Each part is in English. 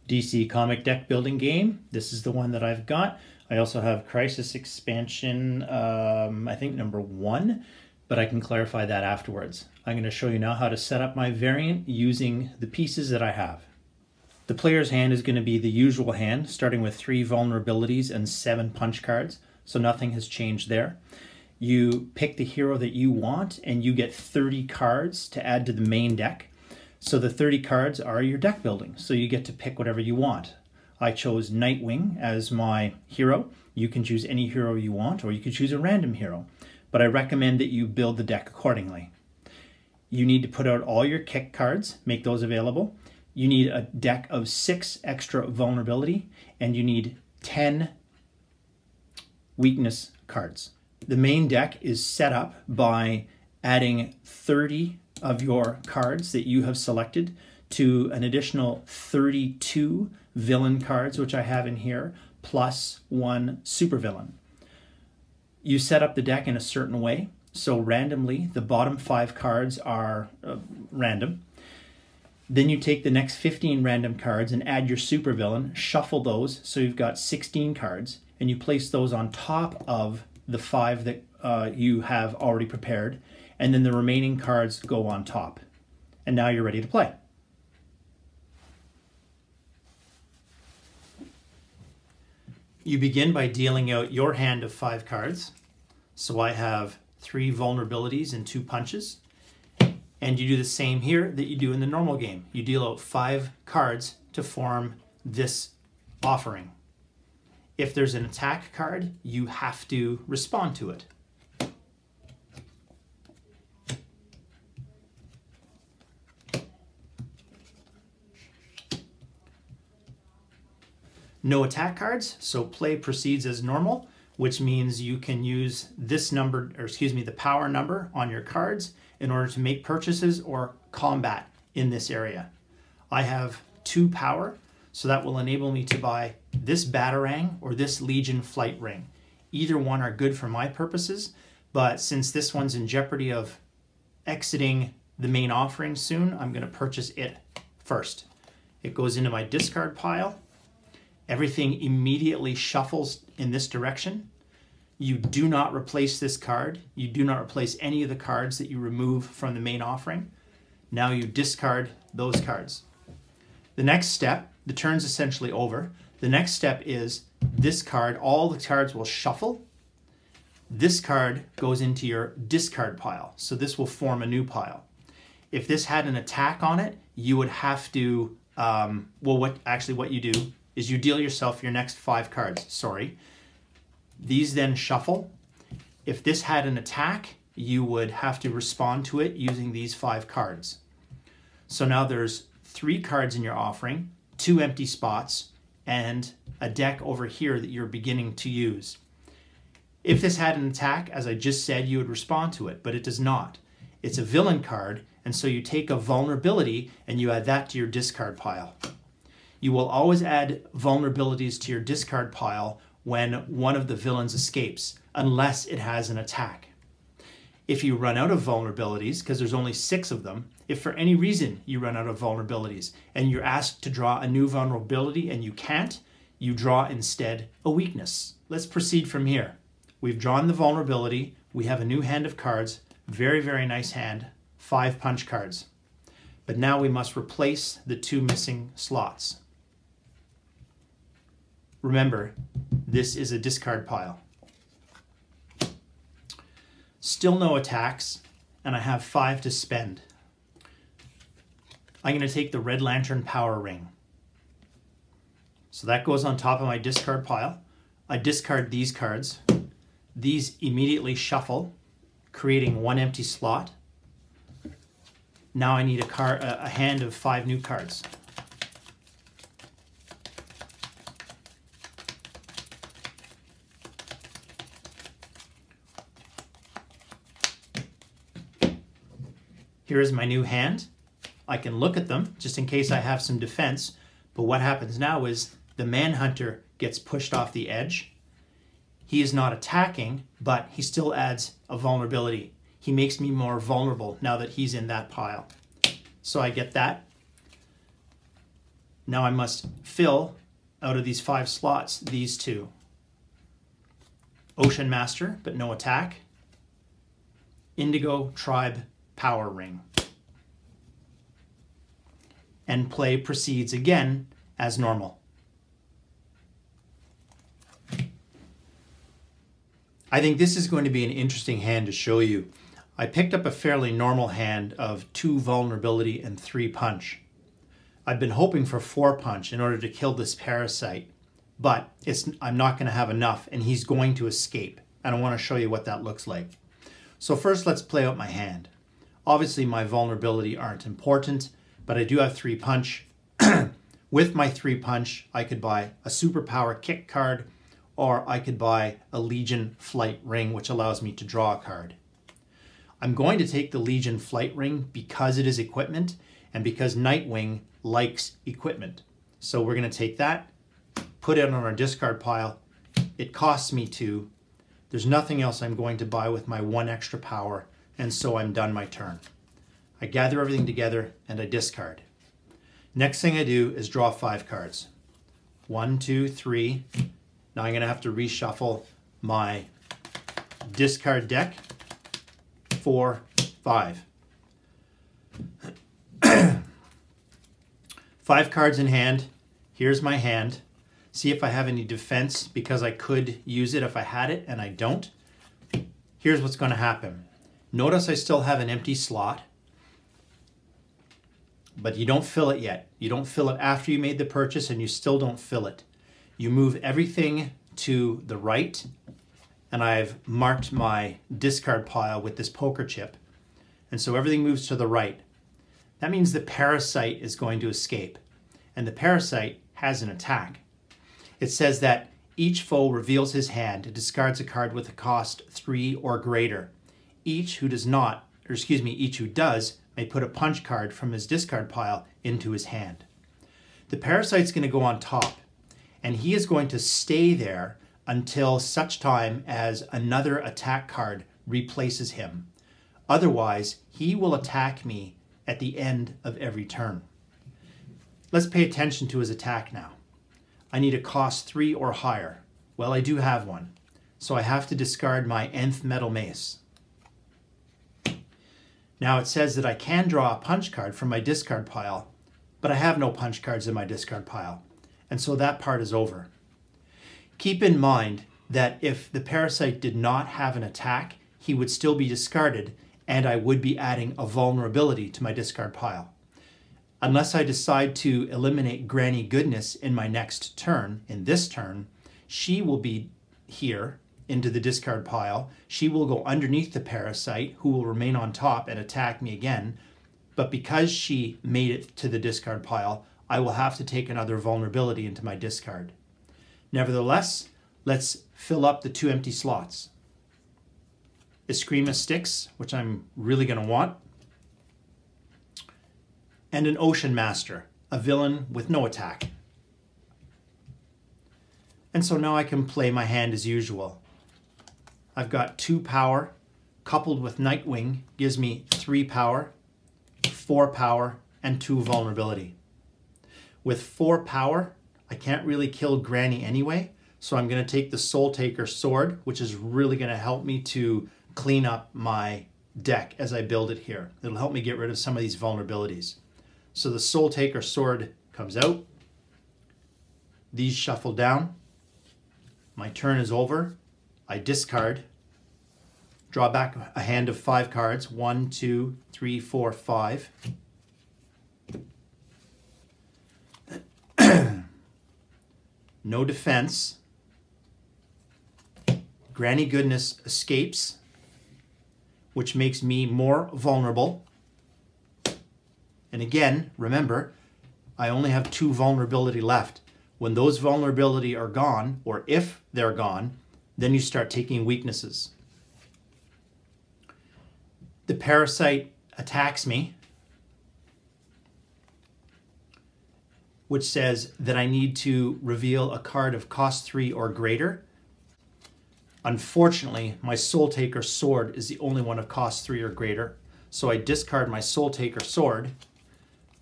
DC comic deck building game. This is the one that I've got. I also have Crisis Expansion, I think number 1, but I can clarify that afterwards. I'm going to show you now how to set up my variant using the pieces that I have. The player's hand is going to be the usual hand, starting with 3 vulnerabilities and 7 punch cards, so nothing has changed there. You pick the hero that you want and you get 30 cards to add to the main deck. So the 30 cards are your deck building, so you get to pick whatever you want. I chose Nightwing as my hero. You can choose any hero you want, or you can choose a random hero, but I recommend that you build the deck accordingly. You need to put out all your kick cards, make those available. You need a deck of 6 extra vulnerability, and you need 10 weakness cards. The main deck is set up by adding 30 of your cards that you have selected to an additional 32 villain cards, which I have in here, plus 1 supervillain. You set up the deck in a certain way, so randomly the bottom 5 cards are random. Then you take the next 15 random cards and add your supervillain, shuffle those so you've got 16 cards, and you place those on top of the 5 that you have already prepared, and then the remaining cards go on top. And now you're ready to play. You begin by dealing out your hand of 5 cards. So I have 3 vulnerabilities and 2 punches. And you do the same here that you do in the normal game. You deal out 5 cards to form this offering. If there's an attack card, you have to respond to it. No attack cards, so play proceeds as normal, which means you can use this number, or excuse me, the power number on your cards in order to make purchases or combat in this area. I have 2 power, so that will enable me to buy this Batarang or this Legion Flight Ring. Either one are good for my purposes, but since this one's in jeopardy of exiting the main offering soon, I'm going to purchase it first. It goes into my discard pile. Everything immediately shuffles in this direction. You do not replace this card. You do not replace any of the cards that you remove from the main offering. Now you discard those cards. The next step, the turn's essentially over. The next step is this card, all the cards will shuffle. This card goes into your discard pile. So this will form a new pile. If this had an attack on it, you would have to, what you do is you deal yourself your next 5 cards, sorry. These then shuffle. If this had an attack, you would have to respond to it using these 5 cards. So now there's 3 cards in your offering, 2 empty spots, and a deck over here that you're beginning to use. If this had an attack, as I just said, you would respond to it, but it does not. It's a villain card, and so you take a vulnerability and you add that to your discard pile. You will always add vulnerabilities to your discard pile when one of the villains escapes, unless it has an attack. If you run out of vulnerabilities, because there's only 6 of them, if for any reason you run out of vulnerabilities and you're asked to draw a new vulnerability and you can't, you draw instead a weakness. Let's proceed from here. We've drawn the vulnerability. We have a new hand of cards. Very, very nice hand. 5 punch cards. But now we must replace the 2 missing slots. Remember, this is a discard pile. Still no attacks, and I have 5 to spend. I'm going to take the Red Lantern Power Ring. So that goes on top of my discard pile. I discard these cards. These immediately shuffle, creating 1 empty slot. Now I need a hand of 5 new cards. Here is my new hand. I can look at them just in case I have some defense, but what happens now is the Manhunter gets pushed off the edge. He is not attacking, but he still adds a vulnerability. He makes me more vulnerable now that he's in that pile. So I get that. Now I must fill out of these 5 slots these 2. Ocean Master, but no attack. Indigo Tribe Power Ring. And play proceeds again as normal. I think this is going to be an interesting hand to show you. I picked up a fairly normal hand of 2 vulnerability and 3 punch. I've been hoping for 4 punch in order to kill this parasite, but I'm not going to have enough and he's going to escape. And I want to show you what that looks like. So first let's play out my hand. Obviously my vulnerability aren't important, but I do have 3 punch. With my 3 punch, I could buy a superpower kick card, or I could buy a Legion Flight Ring, which allows me to draw a card. I'm going to take the Legion Flight Ring because it is equipment and because Nightwing likes equipment. So we're going to take that, put it on our discard pile. It costs me 2. There's nothing else I'm going to buy with my 1 extra power, and so I'm done my turn. I gather everything together and I discard. Next thing I do is draw 5 cards. 1, 2, 3. Now I'm going to have to reshuffle my discard deck. 4, 5. 5 cards in hand. Here's my hand. See if I have any defense, because I could use it if I had it and I don't. Here's what's going to happen. Notice I still have an empty slot, but you don't fill it yet. You don't fill it after you made the purchase, and you still don't fill it. You move everything to the right, and I've marked my discard pile with this poker chip. And so everything moves to the right. That means the parasite is going to escape. And the parasite has an attack. It says that each foe reveals his hand and discards a card with a cost 3 or greater. Each who does, may put a punch card from his discard pile into his hand. The parasite's going to go on top, and he is going to stay there until such time as another attack card replaces him. Otherwise, he will attack me at the end of every turn. Let's pay attention to his attack now. I need a cost 3 or higher. Well, I do have one, so I have to discard my Nth Metal Mace. Now it says that I can draw a punch card from my discard pile, but I have no punch cards in my discard pile, and so that part is over. Keep in mind that if the parasite did not have an attack, he would still be discarded, and I would be adding a vulnerability to my discard pile. Unless I decide to eliminate Granny Goodness in my next turn, in this turn, she will be here into the discard pile. She will go underneath the parasite, who will remain on top and attack me again. But because she made it to the discard pile, I will have to take another vulnerability into my discard. Nevertheless, let's fill up the 2 empty slots. Eskrima Styx, which I'm really going to want. And an Ocean Master, a villain with no attack. And so now I can play my hand as usual. I've got 2 power, coupled with Nightwing, gives me 3 power, 4 power, and 2 vulnerability. With 4 power, I can't really kill Granny anyway, so I'm going to take the Soul Taker Sword, which is really going to help me to clean up my deck as I build it here. It'll help me get rid of some of these vulnerabilities. So the Soul Taker Sword comes out. These shuffle down. My turn is over. I discard. Draw back a hand of 5 cards. 1, 2, 3, 4, 5. No defense. Granny Goodness escapes, which makes me more vulnerable. And again, remember, I only have 2 vulnerability left. When those vulnerability are gone, or if they're gone, then you start taking weaknesses. The parasite attacks me, which says that I need to reveal a card of cost 3 or greater. Unfortunately, my Soul Taker Sword is the only one of cost 3 or greater, so I discard my Soul Taker Sword.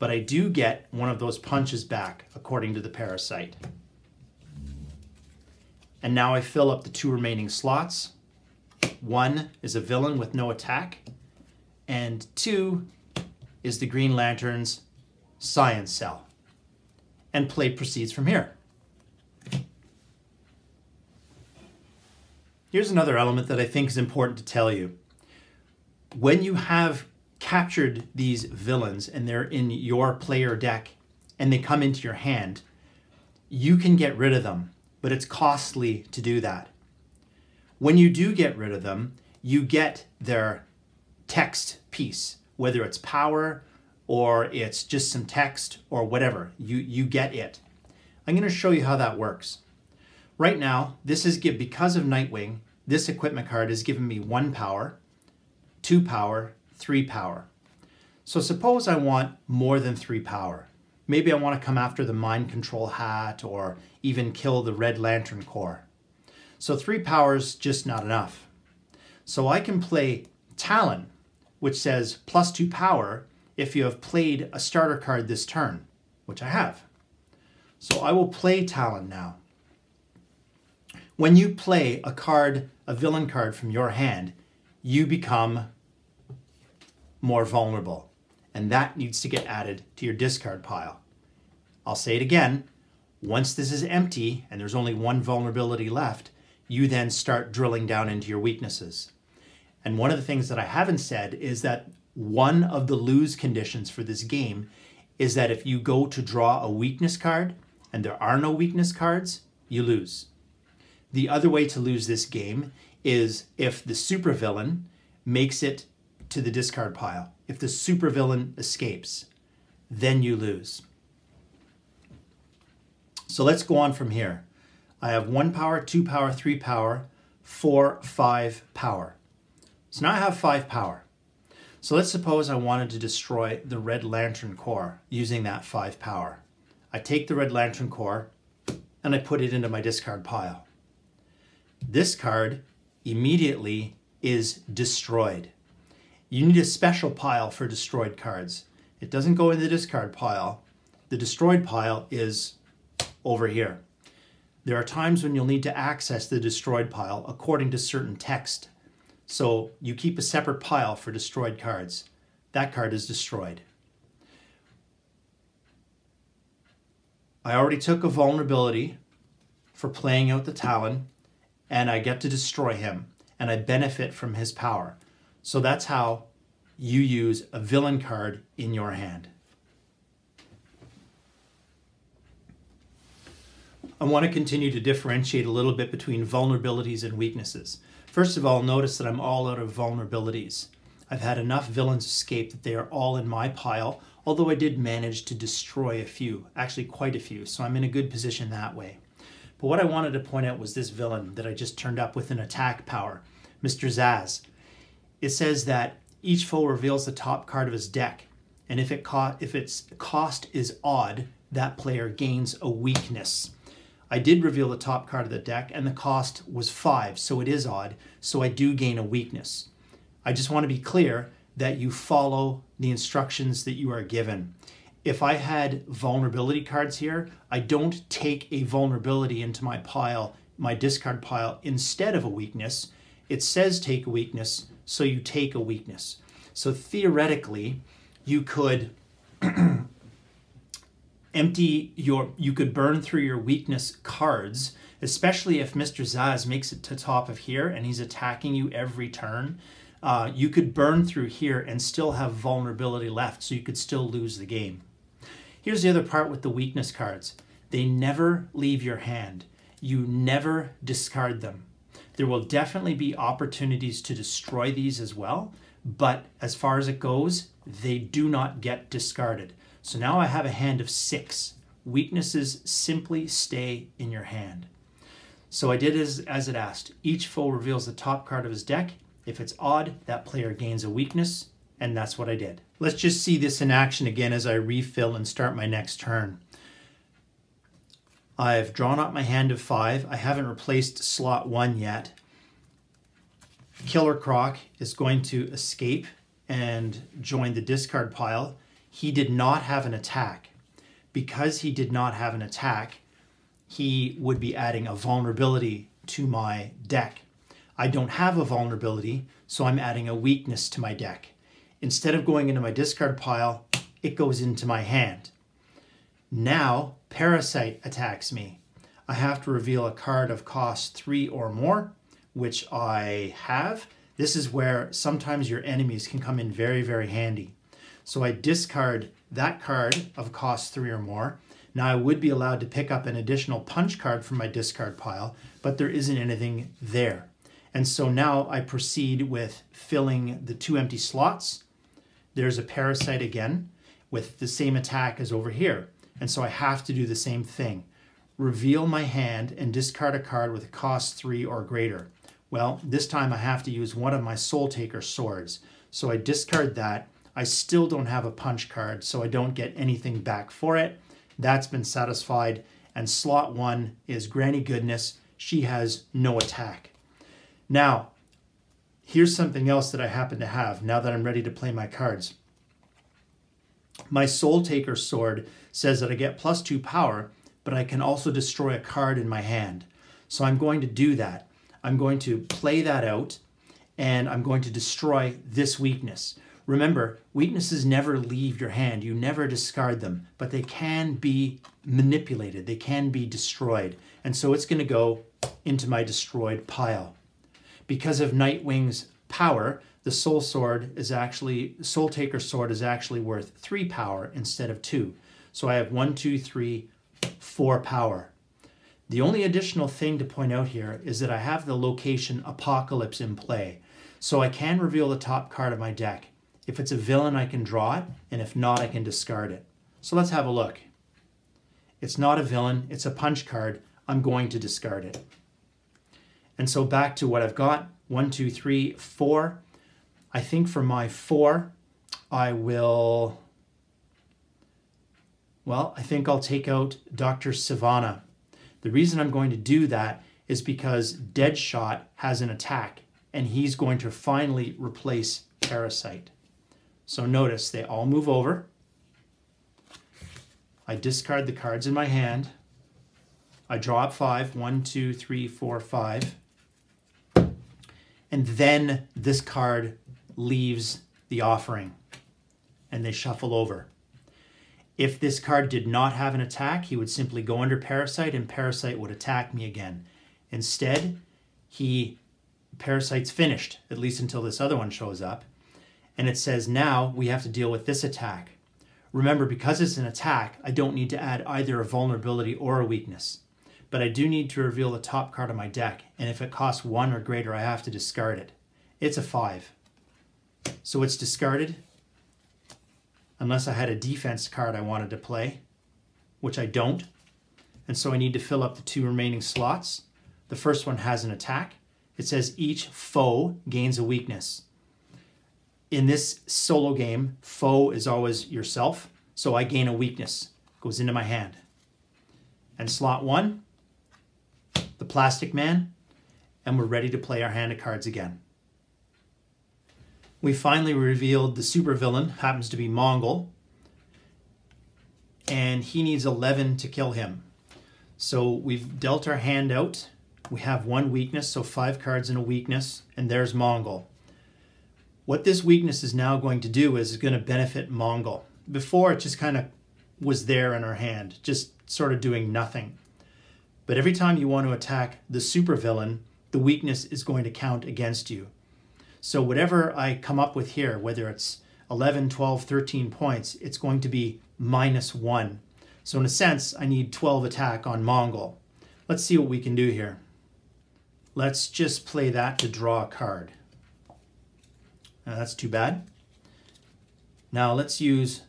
but I do get one of those punches back according to the parasite. And now I fill up the 2 remaining slots. 1 is a villain with no attack, and 2 is the Green Lantern's science cell. And play proceeds from here. Here's another element that I think is important to tell you. When you have captured these villains and they're in your player deck and they come into your hand, you can get rid of them, but it's costly to do that. When you do get rid of them, you get their text piece, whether it's power or it's just some text or whatever, you get it. I'm going to show you how that works. Right now, this is because of Nightwing, this equipment card has given me 1 power, 2 power, 3 power. So suppose I want more than 3 power. Maybe I want to come after the Mind Control Hat or even kill the Red Lantern Corps. So 3 power is just not enough. So I can play Talon, which says plus 2 power if you have played a starter card this turn, which I have. So I will play Talon now. When you play a card, a villain card from your hand, you become more vulnerable. And that needs to get added to your discard pile. I'll say it again. Once this is empty and there's only 1 vulnerability left, you then start drilling down into your weaknesses. And one of the things that I haven't said is that one of the lose conditions for this game is that if you go to draw a weakness card and there are no weakness cards, you lose. The other way to lose this game is if the supervillain makes it to the discard pile. If the supervillain escapes, then you lose. So let's go on from here. I have 1 power, 2 power, 3 power, 4, 5 power. So now I have 5 power. So let's suppose I wanted to destroy the Red Lantern Corps using that 5 power. I take the Red Lantern Corps and I put it into my discard pile. This card immediately is destroyed. You need a special pile for destroyed cards. It doesn't go in the discard pile. The destroyed pile is over here. There are times when you'll need to access the destroyed pile according to certain text. So you keep a separate pile for destroyed cards. That card is destroyed. I already took a vulnerability for playing out the Talon, and I get to destroy him, and I benefit from his power. So that's how you use a villain card in your hand. I want to continue to differentiate a little bit between vulnerabilities and weaknesses. First of all, notice that I'm all out of vulnerabilities. I've had enough villains escape that they are all in my pile, although I did manage to destroy a few, actually quite a few, so I'm in a good position that way. But what I wanted to point out was this villain that I just turned up with an attack power, Mr. Zaz. It says that each foe reveals the top card of his deck, and if its cost is odd, that player gains a weakness. I did reveal the top card of the deck, and the cost was 5, so it is odd, so I do gain a weakness. I just want to be clear that you follow the instructions that you are given. If I had vulnerability cards here, I don't take a vulnerability into my pile, my discard pile, instead of a weakness. It says take a weakness, so you take a weakness. So theoretically, you could you could burn through your weakness cards, especially if Mr. Zaz makes it to top of here and he's attacking you every turn. You could burn through here and still have vulnerability left, so you could still lose the game. Here's the other part with the weakness cards. They never leave your hand. You never discard them. There will definitely be opportunities to destroy these as well, but as far as it goes, they do not get discarded. So now I have a hand of 6. Weaknesses simply stay in your hand. So I did as it asked. Each foe reveals the top card of his deck. If it's odd, that player gains a weakness, and that's what I did. Let's just see this in action again as I refill and start my next turn. I've drawn up my hand of 5. I haven't replaced slot 1 yet. Killer Croc is going to escape and join the discard pile. he did not have an attack. Because he did not have an attack, he would be adding a vulnerability to my deck. I don't have a vulnerability, so I'm adding a weakness to my deck. Instead of going into my discard pile, it goes into my hand. Now, Parasite attacks me. I have to reveal a card of cost 3 or more, which I have. This is where sometimes your enemies can come in very, very handy. So I discard that card of cost 3 or more. Now I would be allowed to pick up an additional punch card from my discard pile, but there isn't anything there. And so now I proceed with filling the 2 empty slots. There's a Parasite again with the same attack as over here. And so I have to do the same thing. Reveal my hand and discard a card with a cost 3 or greater. Well, this time I have to use one of my Soul Taker swords. So I discard that. I still don't have a punch card, so I don't get anything back for it. That's been satisfied. And slot 1 is Granny Goodness. She has no attack. Now, here's something else that I happen to have now that I'm ready to play my cards. My Soul Taker sword says that I get +2 power, but I can also destroy a card in my hand. So I'm going to do that. I'm going to play that out, and I'm going to destroy this weakness. Remember, weaknesses never leave your hand. You never discard them, but they can be manipulated. They can be destroyed. And so it's going to go into my destroyed pile. Because of Nightwing's power, the Soul Taker sword is actually worth 3 power instead of 2. So I have 1, 2, 3, 4 power. The only additional thing to point out here is that I have the location Apocalypse in play. So I can reveal the top card of my deck. If it's a villain, I can draw it, and if not, I can discard it. So let's have a look. It's not a villain, it's a punch card. I'm going to discard it. And so back to what I've got, 1, 2, 3, 4. I think for my 4, I think I'll take out Dr. Sivana. The reason I'm going to do that is because Deadshot has an attack, and he's going to finally replace Parasite. So notice they all move over. I discard the cards in my hand. I draw up 5, 1, 2, 3, 4, 5. And then this card leaves the offering and they shuffle over. If this card did not have an attack, he would simply go under Parasite and Parasite would attack me again. Instead, Parasite's finished, at least until this other one shows up. And it says now we have to deal with this attack. Remember, because it's an attack, I don't need to add either a vulnerability or a weakness. But I do need to reveal the top card of my deck, and if it costs 1 or greater, I have to discard it. It's a 5. So it's discarded, unless I had a defense card I wanted to play, which I don't. And so I need to fill up the 2 remaining slots. The first one has an attack. It says each foe gains a weakness. In this solo game, foe is always yourself, so I gain a weakness. Goes into my hand. And slot 1, the Plastic Man, and we're ready to play our hand of cards again. We finally revealed the supervillain, happens to be Mongol, and he needs 11 to kill him. So we've dealt our hand out. We have 1 weakness, so 5 cards and a weakness, and there's Mongol. What this weakness is now going to do is going to benefit Mongol. Before, it just kind of was there in our hand, just sort of doing nothing. But every time you want to attack the supervillain, the weakness is going to count against you. So whatever I come up with here, whether it's 11, 12, 13 points, it's going to be -1. So in a sense, I need 12 attack on Mongol. Let's see what we can do here. Let's just play that to draw a card. That's too bad. Now let's use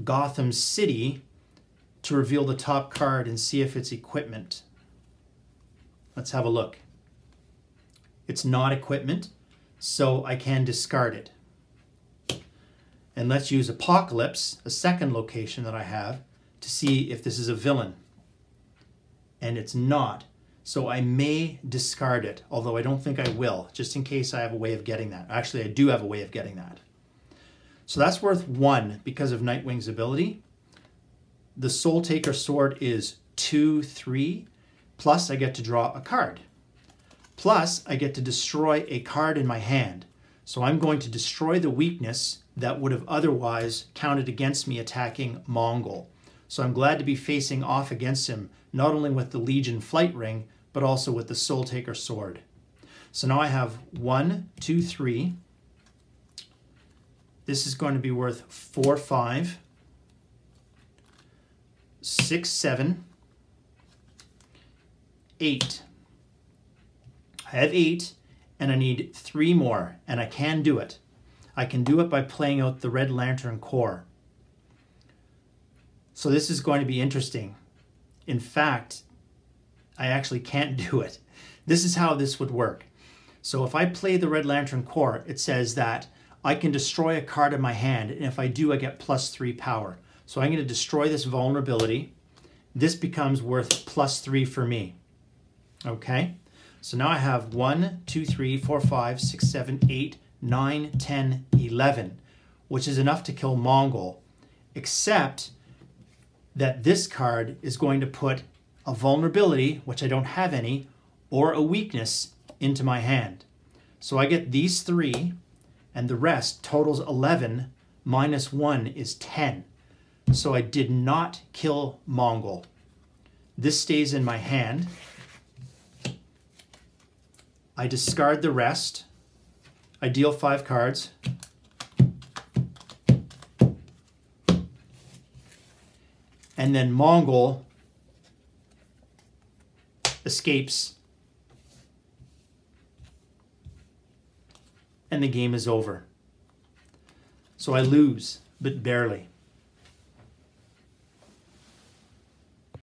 Gotham City to reveal the top card and see if it's equipment. Let's have a look. It's not equipment, so I can discard it. And let's use Apocalypse, a second location that I have, to see if this is a villain. And it's not. So I may discard it, although I don't think I will, just in case I have a way of getting that. Actually, I do have a way of getting that. So that's worth 1 because of Nightwing's ability. The Soul Taker sword is 2, 3, plus I get to draw a card. Plus I get to destroy a card in my hand. So I'm going to destroy the weakness that would have otherwise counted against me attacking Mongol. So I'm glad to be facing off against him, not only with the Legion Flight Ring, but also with the Soul Taker sword. So now I have 1, 2, 3. This is going to be worth 4, 5, 6, 7, 8. I have 8, and I need 3 more, and I can do it. I can do it by playing out the Red Lantern core. So this is going to be interesting. In fact, I actually can't do it. This is how this would work. So if I play the Red Lantern core, it says that I can destroy a card in my hand, and if I do, I get +3 power. So I'm going to destroy this vulnerability. This becomes worth +3 for me. Okay? So now I have 1, 2, 3, 4, 5, 6, 7, 8, 9, 10, 11, which is enough to kill Mongol, except that this card is going to put a vulnerability, which I don't have any, or a weakness into my hand. So I get these 3, and the rest totals 11 minus 1 is 10. So I did not kill Mongol. This stays in my hand. I discard the rest. I deal 5 cards. And then Mongol escapes. And the game is over. So I lose, but barely.